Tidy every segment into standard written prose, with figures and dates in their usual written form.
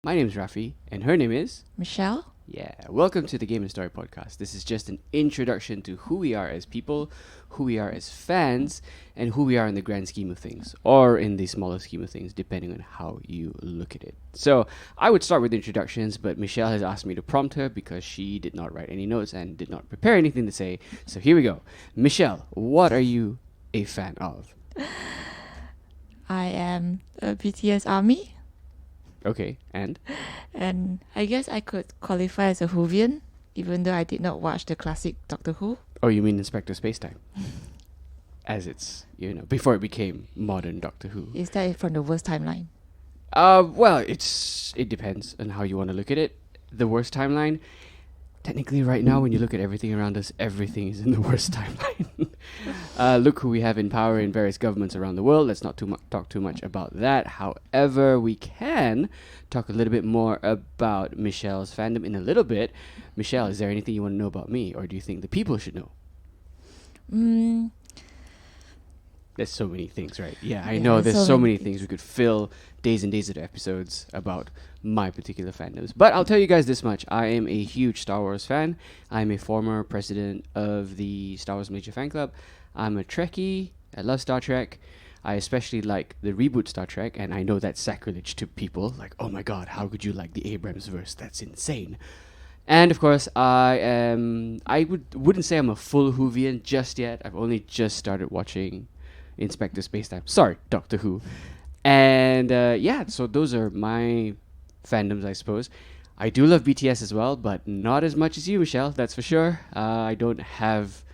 My name's Rafie, and her name is... Michelle? Yeah, welcome to the Game and Story podcast. This is just an introduction to who we are as people, who we are as fans, and who we are in the grand scheme of things, or in the smaller scheme of things, depending on how you look at it. So, I would start with introductions, but Michelle has asked me to prompt her because she did not write any notes and did not prepare anything to say. So here we go. Michelle, what are you a fan of? I am a BTS ARMY, Okay, and? and I guess I could qualify as a Whovian, even though I did not watch the classic Doctor Who. Oh, you mean Inspector Spacetime? As it's, before it became modern Doctor Who. Is that from the worst timeline? Well, it depends on how you want to look at it. The worst timeline, technically right now, when you look at everything around us, everything is in the worst timeline. Look who we have in power in various governments around the world. Let's not talk too much about that. However, we can talk a little bit more about Michelle's fandom in a little bit. Michelle, is there anything you want to know about me, or do you think the people should know? There's so many things, right? Yeah, I know there's so many things. We could fill days and days of episodes about my particular fandoms. But I'll tell you guys this much. I am a huge Star Wars fan. I'm a former president of the Star Wars Malaysia fan club. I'm a Trekkie. I love Star Trek. I especially like the reboot Star Trek, and I know that's sacrilege to people. Like, oh my god, how could you like the Abrams verse? That's insane. And of course, I wouldn't say I'm a full Whovian just yet. I've only just started watching Inspector Spacetime. Sorry, Doctor Who. And so those are my fandoms, I suppose. I do love BTS as well, but not as much as you, Michelle, that's for sure. I don't have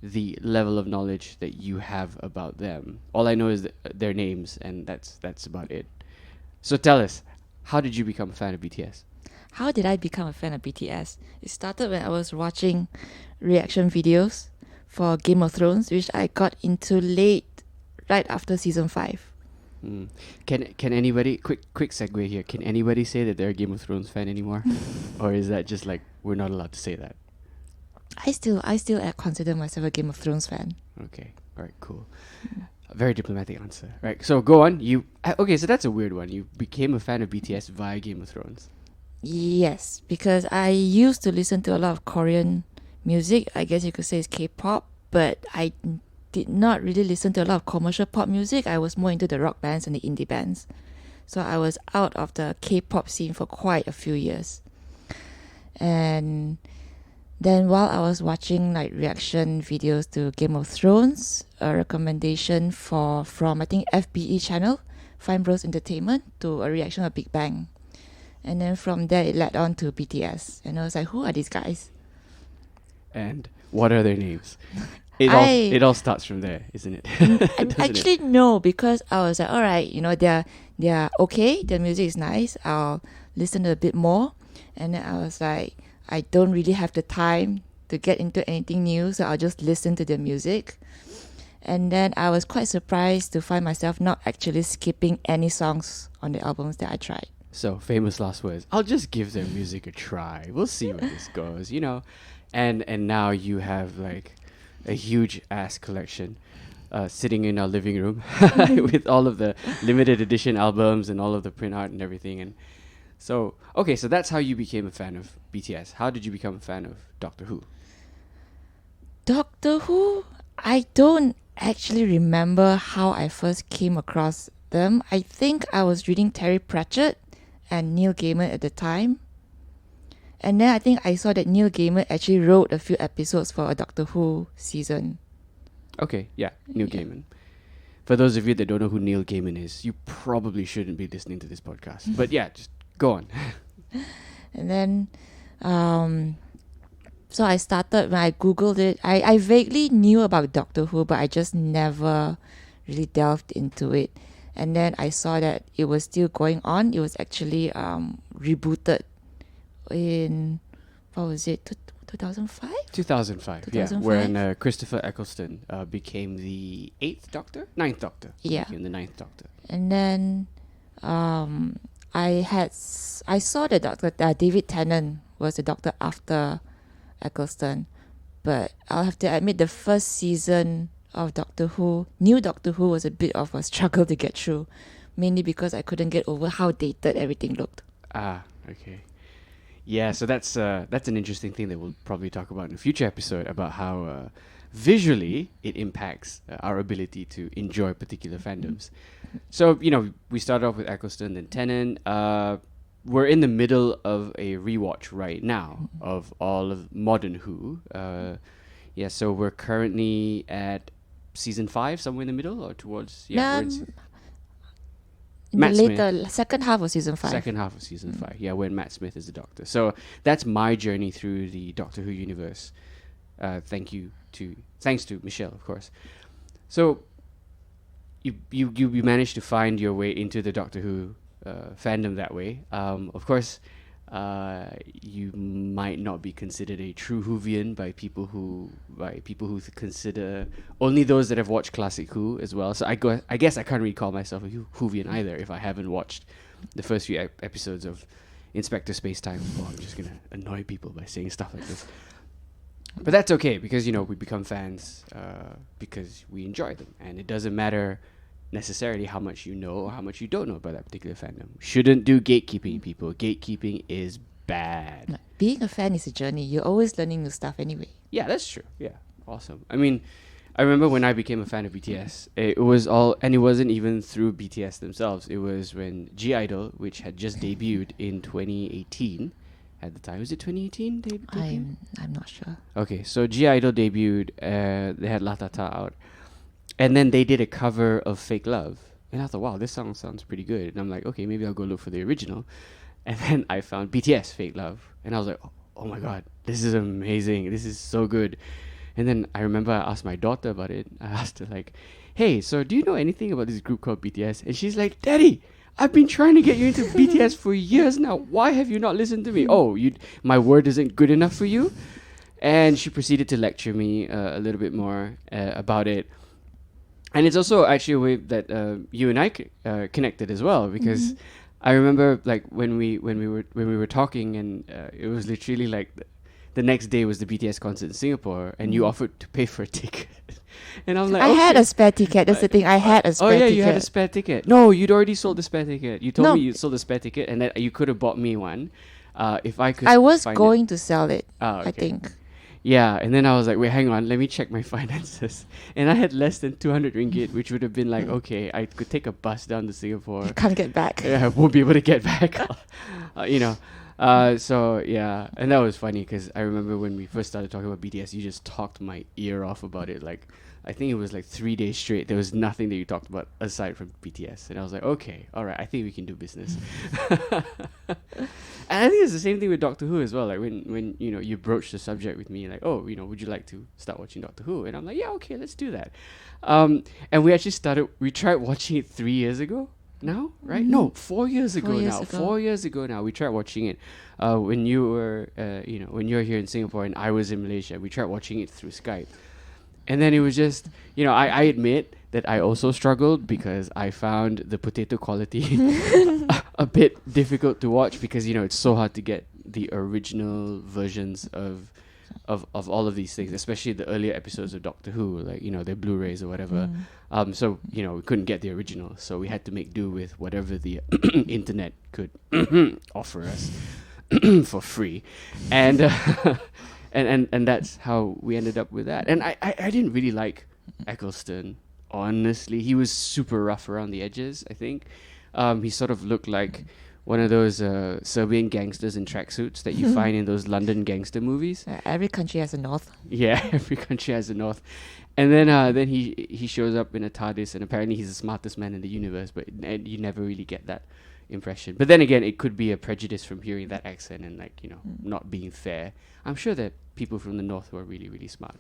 the level of knowledge that you have about them. All I know is their names, and that's about it. So tell us, how did you become a fan of BTS? How did I become a fan of BTS? It started when I was watching reaction videos for Game of Thrones, which I got into right after season 5. Can anybody, quick segue here, can anybody say that they're a Game of Thrones fan anymore? Or is that just like we're not allowed to say that? I still consider myself a Game of Thrones fan. Okay, alright, cool. A very diplomatic answer. Right, so go on. Okay, so that's a weird one. You became a fan of BTS via Game of Thrones. Yes, because I used to listen to a lot of Korean music. I guess you could say it's K-pop, but I did not really listen to a lot of commercial pop music. I was more into the rock bands and the indie bands. So I was out of the K-pop scene for quite a few years. And then while I was watching like reaction videos to Game of Thrones, a recommendation from I think FBE channel, Fine Bros Entertainment, to a reaction of Big Bang. And then from there it led on to BTS. And I was like, who are these guys? And what are their names? It all starts from there, isn't it? Actually, no, because I was like, all right, they're okay. Their music is nice. I'll listen to a bit more. And then I was like, I don't really have the time to get into anything new, so I'll just listen to their music. And then I was quite surprised to find myself not actually skipping any songs on the albums that I tried. So, famous last words. I'll just give their music a try. We'll see where this goes, And now you have like a huge ass collection sitting in our living room with all of the limited edition albums and all of the print art and everything. And so, okay, so that's how you became a fan of BTS. How did you become a fan of Doctor Who? Doctor Who? I don't actually remember how I first came across them. I think I was reading Terry Pratchett and Neil Gaiman at the time. And then I think I saw that Neil Gaiman actually wrote a few episodes for a Doctor Who season. Okay, yeah, Neil Gaiman. For those of you that don't know who Neil Gaiman is, you probably shouldn't be listening to this podcast. But yeah, just go on. And then, so I started, when I Googled it, I vaguely knew about Doctor Who, but I just never really delved into it. And then I saw that it was still going on. It was actually rebooted in, what was it, 2005? 2005, yeah, when Christopher Eccleston became the 8th Doctor? 9th Doctor. Yeah. Became the 9th Doctor. And then I saw the Doctor, David Tennant was the Doctor after Eccleston. But I'll have to admit the first season of Doctor Who, new Doctor Who, was a bit of a struggle to get through. Mainly because I couldn't get over how dated everything looked. Okay. Yeah, so that's an interesting thing that we'll probably talk about in a future episode about how visually it impacts our ability to enjoy particular fandoms. So, we started off with Eccleston, then Tennant. We're in the middle of a rewatch right now of all of modern Who. So we're currently at season 5, somewhere in the middle or towards... Yeah, in the later second half of season 5. Second half of season 5, yeah, when Matt Smith is the Doctor. So that's my journey through the Doctor Who universe. Thanks to Michelle, of course. So you managed to find your way into the Doctor Who fandom that way. Of course, you might not be considered a true Whovian by people who consider only those that have watched classic Who as well. So I guess I can't really call myself a Whovian either if I haven't watched the first few episodes of Inspector Spacetime. Oh, I'm just gonna annoy people by saying stuff like this. But that's okay because we become fans because we enjoy them, and it doesn't matter necessarily how much you know or how much you don't know about that particular fandom. Shouldn't do gatekeeping, people. Gatekeeping is bad. Being a fan is a journey. You're always learning new stuff anyway. Yeah, that's true. Yeah, awesome. I mean, I remember when I became a fan of BTS, it was all, and it wasn't even through BTS themselves. It was when G-Idol, which had just debuted in 2018, at the time. Was it 2018 they debuted? I'm not sure. Okay, so G-Idol debuted, they had La Ta Ta out. And then they did a cover of Fake Love. And I thought, wow, this song sounds pretty good. And I'm like, okay, maybe I'll go look for the original. And then I found BTS Fake Love. And I was like, oh my God, this is amazing. This is so good. And then I remember I asked my daughter about it. I asked her like, hey, so do you know anything about this group called BTS? And she's like, Daddy, I've been trying to get you into BTS for years now. Why have you not listened to me? Oh, my word isn't good enough for you? And she proceeded to lecture me a little bit more about it. And it's also actually a way that you and I connected as well, because I remember like when we were talking, and it was literally like the next day was the BTS concert in Singapore, and you offered to pay for a ticket, and I'm like, I had a spare ticket. That's the thing. I had a spare ticket. Oh yeah, you had a spare ticket. No, you'd already sold the spare ticket. You told me you sold the spare ticket, and that you could have bought me one, if I could. I was going to sell it. I think. Yeah, and then I was like, wait, hang on, let me check my finances. And I had less than 200 ringgit, which would have been like, okay, I could take a bus down to Singapore. You can't get back. Yeah, I won't be able to get back. So, yeah. And that was funny because I remember when we first started talking about BTS, you just talked my ear off about it. Like, I think it was like 3 days straight. There was nothing that you talked about aside from BTS. And I was like, okay, all right, I think we can do business. And I think it's the same thing with Doctor Who as well. Like when you broach the subject with me, like, oh, would you like to start watching Doctor Who? And I'm like, yeah, okay, let's do that. And we tried watching it 3 years ago now, right? Mm-hmm. No, 4 years ago now. 4 years ago now. We tried watching it when you were, when you were here in Singapore and I was in Malaysia. We tried watching it through Skype. And then it was just, I admit that I also struggled because I found the potato quality a bit difficult to watch because, it's so hard to get the original versions of all of these things, especially the earlier episodes of Doctor Who, like, their Blu-rays or whatever. So, we couldn't get the original. So we had to make do with whatever the internet could offer us for free. And... And that's how we ended up with that. And I didn't really like Eccleston, honestly. He was super rough around the edges, I think. He sort of looked like one of those Serbian gangsters in tracksuits that you find in those London gangster movies. Every country has a north. Yeah, every country has a north. And then he shows up in a TARDIS, and apparently he's the smartest man in the universe, but you never really get that impression. But then again, it could be a prejudice from hearing that accent and not being fair. I'm sure that people from the north who are really, really smart,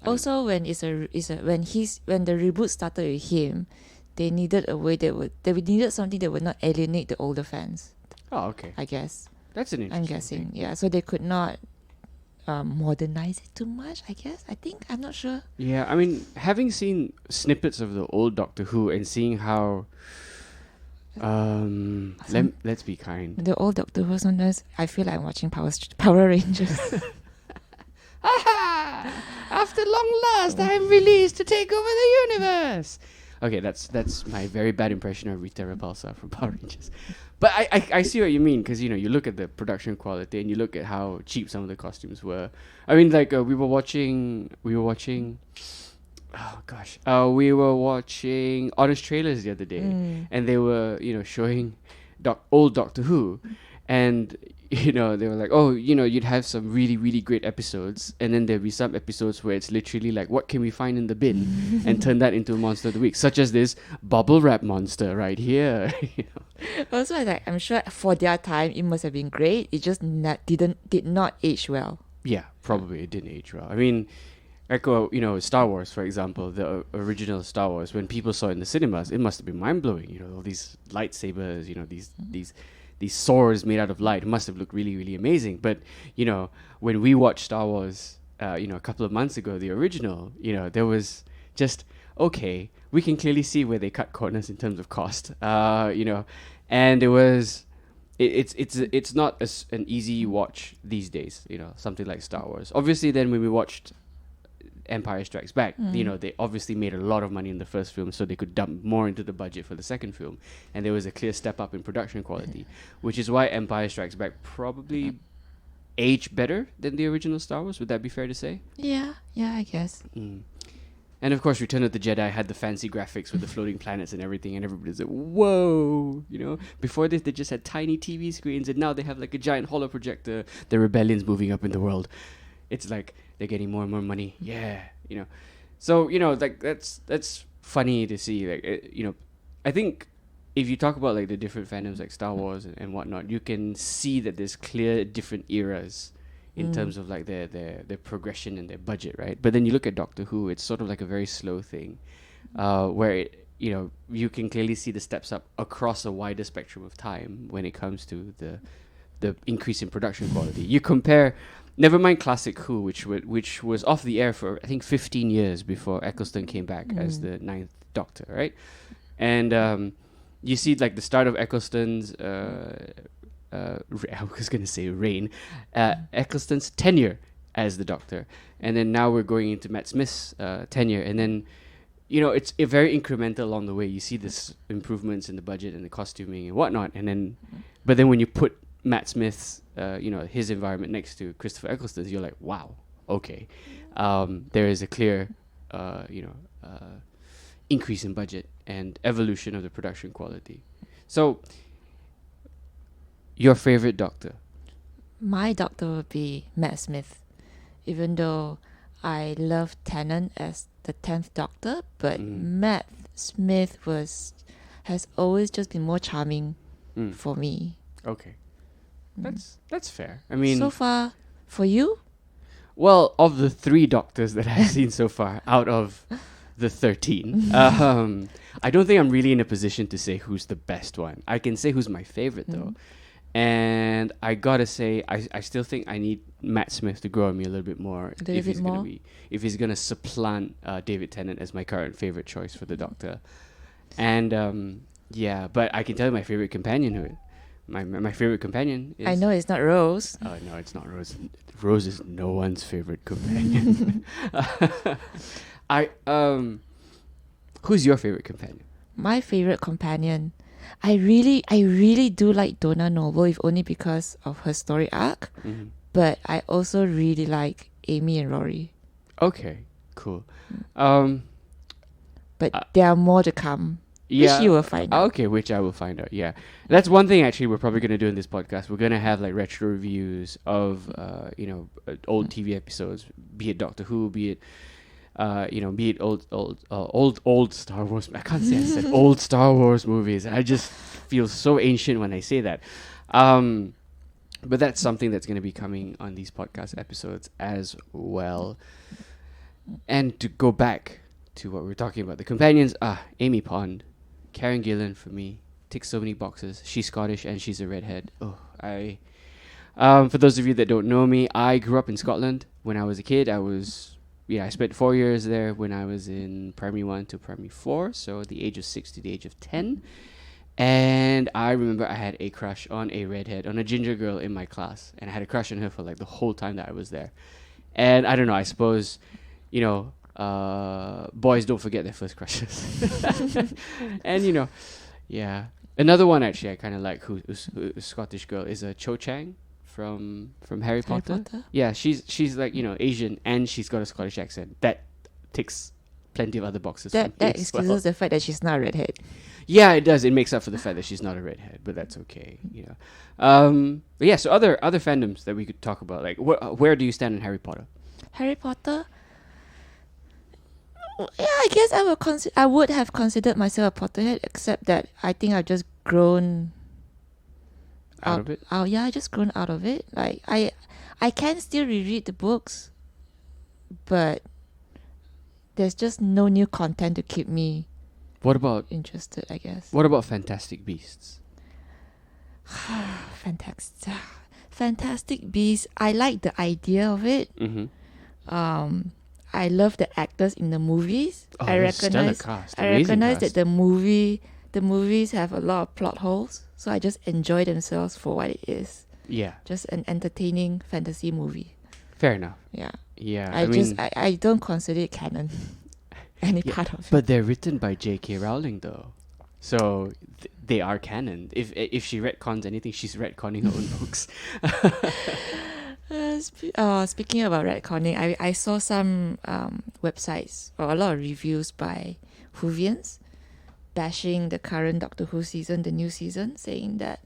Also, when when the reboot started with him, they needed they needed something that would not alienate the older fans. Oh, okay. I guess that's an interesting. I'm guessing, thing. yeah. So they could not modernize it too much. I guess. I think I'm not sure. Yeah, I mean, having seen snippets of the old Doctor Who and seeing how. Let's be kind. The old Doctor Who, sometimes I feel like I'm watching Power Rangers. After long last, I am released to take over the universe. Okay, that's my very bad impression of Rita Repulsa from Power Rangers. But I see what you mean, because you look at the production quality and you look at how cheap some of the costumes were. I mean, like we were watching. Oh gosh, we were watching Honest Trailers the other day, and they were showing old Doctor Who, and they were like, oh, you'd have some really, really great episodes, and then there'd be some episodes where it's literally like, what can we find in the bin, and turn that into a monster of the week, such as this bubble wrap monster right here. Also, I'm sure for their time it must have been great. It just did not age well. Yeah, probably it didn't age well. I mean, like Star Wars, for example, the original Star Wars. When people saw it in the cinemas, it must have been mind blowing. All these lightsabers, these swords made out of light. It must have looked really, really amazing. But when we watched Star Wars, a couple of months ago, the original, there was just okay. We can clearly see where they cut corners in terms of cost. And it was. It's not an easy watch these days. Something like Star Wars. Obviously, then when we watched Empire Strikes Back, they obviously made a lot of money in the first film, so they could dump more into the budget for the second film, and there was a clear step up in production quality, which is why Empire Strikes Back probably aged better than the original Star Wars. Would that be fair to say? Yeah, I guess. And of course, Return of the Jedi had the fancy graphics with the floating planets and everything, and everybody's like, whoa, Before this, they just had tiny TV screens, and now they have like a giant holo projector. The rebellion's moving up in the world. It's like they're getting more and more money. Yeah, So, like that's funny to see. Like, I think if you talk about like the different fandoms like Star Wars and whatnot, you can see that there's clear different eras in terms of like their progression and their budget, right? But then you look at Doctor Who, it's sort of like a very slow thing, where you can clearly see the steps up across a wider spectrum of time when it comes to the increase in production quality. You compare. Never mind Classic Who, which was off the air for I think 15 years before Eccleston came back as the 9th Doctor, right? And you see like the start of Eccleston's I was gonna say reign, Eccleston's tenure as the Doctor, and then now we're going into Matt Smith's tenure, and then it's very incremental along the way. You see this improvements in the budget and the costuming and whatnot, and then but then when you put Matt Smith's, his environment next to Christopher Eccleston's, you're like, wow, okay. There is a clear, increase in budget and evolution of the production quality. So, your favorite Doctor? My Doctor would be Matt Smith, even though I love Tennant as the 10th Doctor, but Matt Smith has always just been more charming for me. Okay. That's fair. I mean, so far, for you? Well, of the 3 Doctors that I've seen so far, out of the 13, I don't think I'm really in a position to say who's the best one. I can say who's my favorite though, and I gotta say, I still think I need Matt Smith to grow on me a little bit more if he's gonna supplant David Tennant as my current favorite choice for the Doctor, and yeah, but I can tell you my favorite companion who. My favorite companion is... I know it's not Rose. Oh, no, it's not Rose. Rose is no one's favorite companion. Who's your favorite companion? My favorite companion... I really do like Donna Noble, if only because of her story arc. But I also really like Amy and Rory. Okay, cool. But there are more to come. Yeah. Which you will find out. Okay, which I will find out, yeah. That's one thing actually we're probably going to do in this podcast. We're going to have like retro reviews of, old TV episodes, be it Doctor Who, be it, be it old Star Wars. I can't say I said old Star Wars movies. I just feel so ancient when I say that. But that's something that's going to be coming on these podcast episodes as well. And to go back to what we were talking about, the companions, Amy Pond. Karen Gillan for me ticks so many boxes. She's Scottish and she's a redhead. For those of you that don't know me, I grew up in Scotland when I was a kid. I spent 4 years there when I was in primary 1 to primary 4, so the age of 6 to the age of 10. And I remember I had a crush on a redhead, on a ginger girl in my class, and I had a crush on her for like the whole time that I was there. And I don't know, I suppose, boys don't forget their first crushes. And yeah. Another one actually I kind of like, who's a Scottish girl, is a Cho Chang from Harry Potter. Yeah, she's like Asian, and she's got a Scottish accent. That ticks plenty of other boxes. That excuses the fact that she's not a redhead. Yeah, it does. It makes up for the fact that she's not a redhead, but that's okay. But yeah. So other fandoms that we could talk about, like where do you stand in Harry Potter? Harry Potter. Yeah, I guess I would have considered myself a Potterhead, except that I think I've just grown out of it. Oh yeah, I just grown out of it. Like I can still reread the books, but there's just no new content to keep me. What about interested? I guess. What about Fantastic Beasts? Fantastic Beasts. I like the idea of it. Mm-hmm. I love the actors in the movies. Oh, I recognize that the movies have a lot of plot holes, so I just enjoy themselves for what it is. Yeah. Just an entertaining fantasy movie. Fair enough. Yeah. Yeah. I don't consider it canon. Any part of it. But they're written by J.K. Rowling though. So they are canon. If she retcons anything, she's retconning her own books. Speaking about retconning, I saw some websites or a lot of reviews by Whovians bashing the current Doctor Who season, the new season, saying that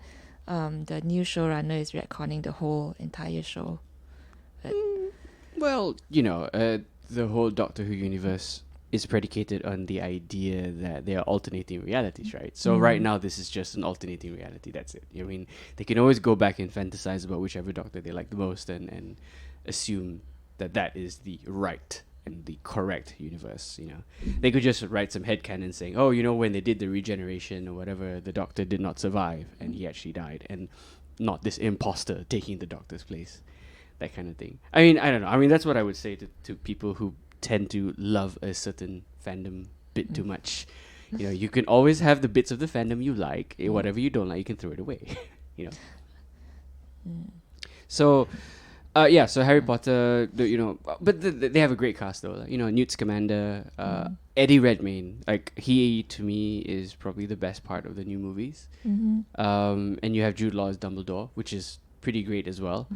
the new showrunner is retconning the whole entire show. Well, the whole Doctor Who universe is predicated on the idea that they are alternating realities, right? So right now, this is just an alternating reality. That's it. I mean, they can always go back and fantasize about whichever Doctor they like the most and assume that is the right and the correct universe. They could just write some headcanon saying, oh, when they did the regeneration or whatever, the Doctor did not survive and he actually died, and not this imposter taking the Doctor's place. That kind of thing. I mean, I don't know. I mean, that's what I would say to people who tend to love a certain fandom bit too much. You can always have the bits of the fandom you like. Whatever you don't like, you can throw it away. So so Harry Potter, but they have a great cast though. Like, Newt Scamander, Eddie Redmayne. Like, he to me is probably the best part of the new movies. And you have Jude Law as Dumbledore, which is pretty great as well.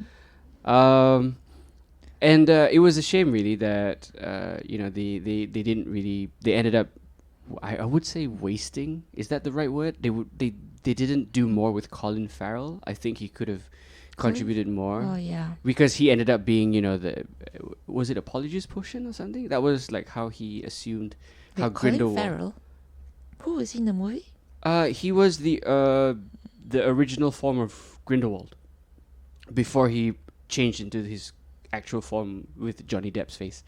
And it was a shame, really, that they didn't really. They ended up, I would say, wasting. Is that the right word? They didn't do more with Colin Farrell. I think he could have contributed more. Oh yeah. Because he ended up being, was it a Polyjuice potion or something? That was like how he assumed how Grindelwald. Colin Farrell. Who was he in the movie? He was the original form of Grindelwald before he changed into his actual form with Johnny Depp's face.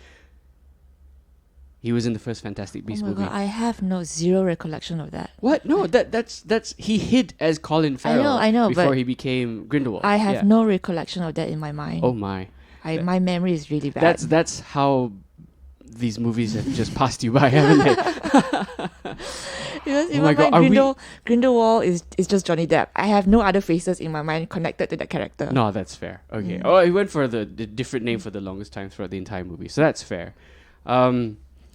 He was in the first Fantastic Beasts movie. God, I have zero recollection of that. What? No, that's he hid as Colin Farrell. I know, before but he became Grindelwald. I have no recollection of that in my mind. Oh my! My memory is really bad. That's how these movies have just passed you by, haven't they? Because in my mind, Grindelwald is just Johnny Depp. I have no other faces in my mind connected to that character. No, that's fair. Okay. Oh, he went for the different name for the longest time throughout the entire movie, so that's fair.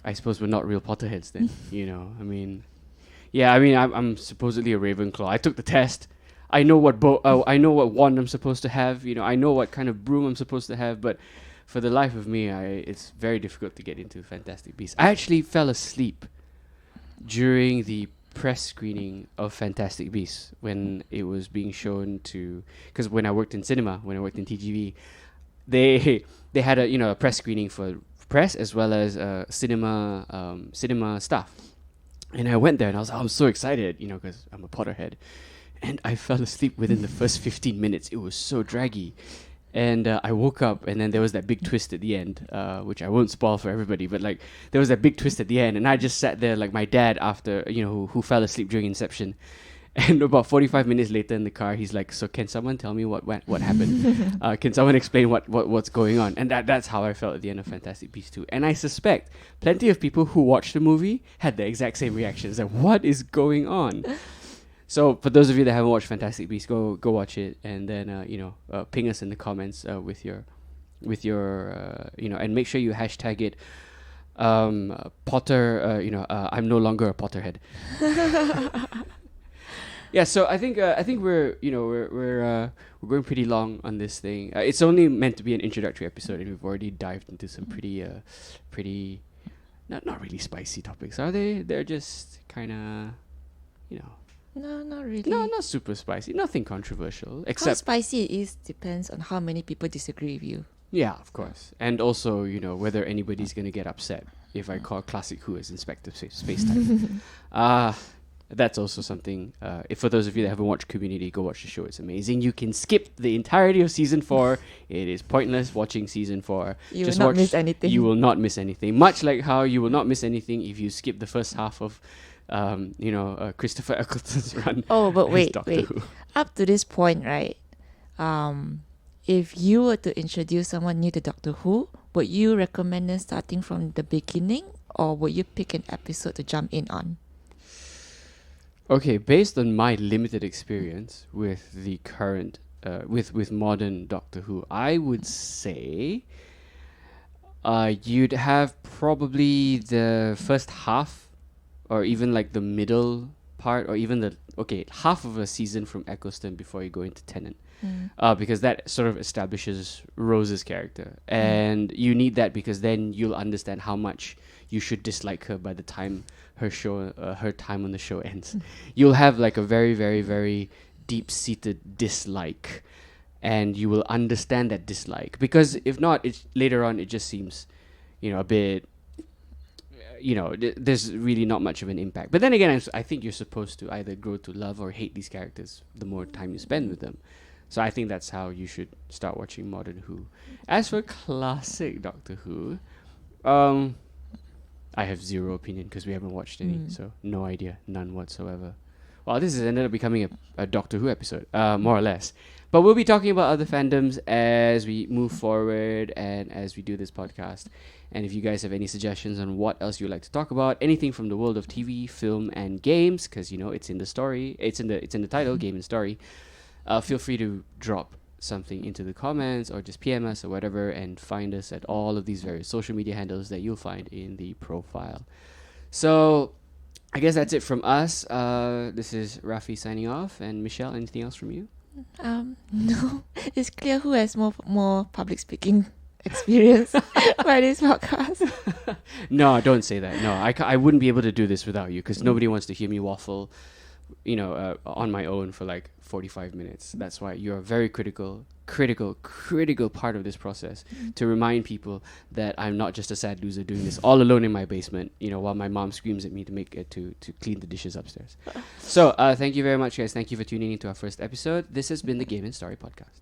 I suppose we're not real Potterheads then. I mean, I'm supposedly a Ravenclaw. I took the test. I know what I know what wand I'm supposed to have. I know what kind of broom I'm supposed to have, but for the life of me, it's very difficult to get into Fantastic Beasts. I actually fell asleep during the press screening of Fantastic Beasts when it was being shown because when I worked in cinema, when I worked in TGV, they had a press screening for press as well as cinema staff, and I went there and I'm so excited, because I'm a Potterhead, and I fell asleep within the first 15 minutes. It was so draggy. And I woke up, and then there was that big twist at the end, which I won't spoil for everybody. But there was that big twist at the end, and I just sat there like my dad after, who fell asleep during Inception. And about 45 minutes later in the car, he's like, "So can someone tell me what happened? Can someone explain what's going on?" And that's how I felt at the end of Fantastic Beasts 2. And I suspect plenty of people who watched the movie had the exact same reactions. Like, what is going on? So for those of you that haven't watched Fantastic Beasts, go watch it, and then ping us in the comments with your and make sure you hashtag it Potter. I'm no longer a Potterhead. Yeah, so I think we're going pretty long on this thing. It's only meant to be an introductory episode, and we've already dived into some pretty not really spicy topics, are they? They're just kind of, No, not really. no, not super spicy, nothing controversial, How except spicy it is depends on how many people disagree with you. yeah, of course, and also whether anybody's gonna get upset if I call Classic Who as Inspector Space Time. That's also something. If for those of you that haven't watched Community, go watch the show. It's amazing. You can skip the entirety of season 4. It is pointless watching season 4. You will not miss anything. You will not miss anything. Much like how you will not miss anything if you skip the first half of, Christopher Eccleston's run. Oh, but as wait. Doctor Who. Up to this point, right? If you were to introduce someone new to Doctor Who, would you recommend them starting from the beginning, or would you pick an episode to jump in on? Okay, based on my limited experience with the current, with modern Doctor Who, I would say, you'd have probably the first half, or even like the middle part, or even half of a season from Eccleston before you go into Tennant. Because that sort of establishes Rose's character, and you need that because then you'll understand how much you should dislike her by the time her time on the show ends. You'll have like a very, very, very deep-seated dislike, and you will understand that dislike, because if not, later on it just seems, a bit. There's really not much of an impact. But then again, I think you're supposed to either grow to love or hate these characters the more time you spend with them. So I think that's how you should start watching modern Who. As for classic Doctor Who, I have zero opinion because we haven't watched any, so no idea, none whatsoever. Well, this has ended up becoming a Doctor Who episode, more or less. But we'll be talking about other fandoms as we move forward and as we do this podcast. And if you guys have any suggestions on what else you'd like to talk about, anything from the world of TV, film, and games, because it's in the story, it's in the title, Game and Story. Feel free to drop something into the comments or just PM us or whatever, and find us at all of these various social media handles that you'll find in the profile. So I guess that's it from us. This is Rafie signing off, and Michelle, anything else from you? No, it's clear who has more public speaking experience by this podcast. No, don't say that. No, I wouldn't be able to do this without you, because nobody wants to hear me waffle, on my own for like 45 minutes. That's why you're a very critical part of this process, to remind people that I'm not just a sad loser doing this all alone in my basement, while my mom screams at me to clean the dishes upstairs. So thank you very much, guys. Thank you for tuning into our first episode. This has been the Game and Story podcast.